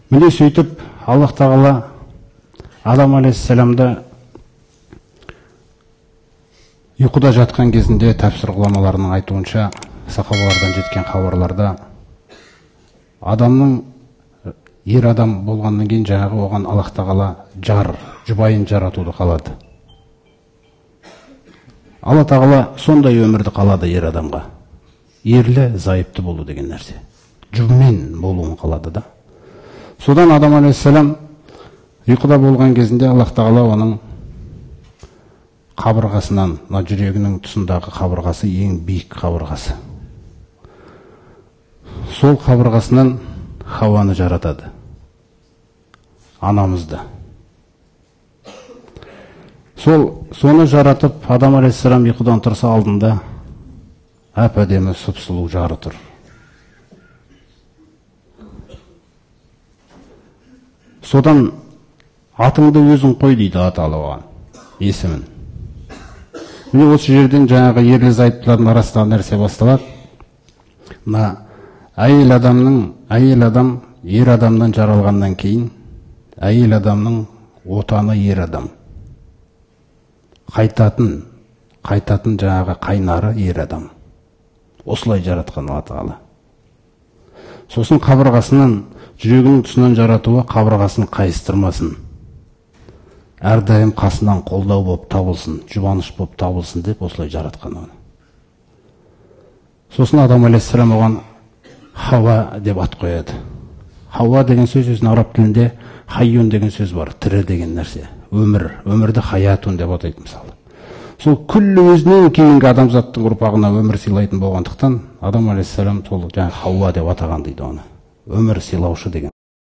Міне сөйтіп Аллах Тағала Адам алейхиссаламды ұйқыда жатқан кезінде тәпсір ғұламаларының айтуынша, сахабалардан жеткен хабарларда адамның ер адам болғаннан кейін жаңағы оған Аллах Тағала жұбайын жаратуды қалады. Алла Тағала сондай өмірді қалады ер адамға. Ерлі зайыпты болу деген нәрсе. Жұбымен болуын қалады да. Содан Адам алейхиссалам ұйқыда болған кезінде Аллах Тағала оның қабырғасынан, жүрегінің тұсындағы қабырғасы ең биік қабырғасы. Сол қабырғасынан Хауаны жаратады. Анамызды. Соны жаратып, Адам алейхиссалам ұйқыдан тұрса алдында әп-әдемі сұп-сұлу жары тұр. Содан атыңды өзің қой дейді ата алуға, есімін. Міне осы жерден жаңағы ерлі зайыптылардың арасындағы нәрсе басталады. Әйел адам ер адамнан жаралғаннан кейін, әйел адамның отаны ер адам. Қайтатын жаңағы қайнары ер адам. Осылай жаратқан Алла Тағала. Сосын қабырғасынан, жүрегінің тұсынан жаратуы қабырғасын қайыстырмасын. Әрдайым қасынан қолдау болып табылсын, жұбаныш болып табылсын деп осылай жаратқан оны. Сосын Адам алейхиссалам оған Хауа деп ат қояды. Хауа деген сөз өзінің араб тілінде хайюн деген сөз бар, тірі деген нәрсе. Өмірді хаятун деп атайды мысалы. Сол күллі өзінен кейінгі адамзаттың ұрпағына өмір сыйлайтын болғандықтан Адам алейхиссалам сол жаңағы Хауа деп атаған дейді оны. Өмір сыйлаушы деген.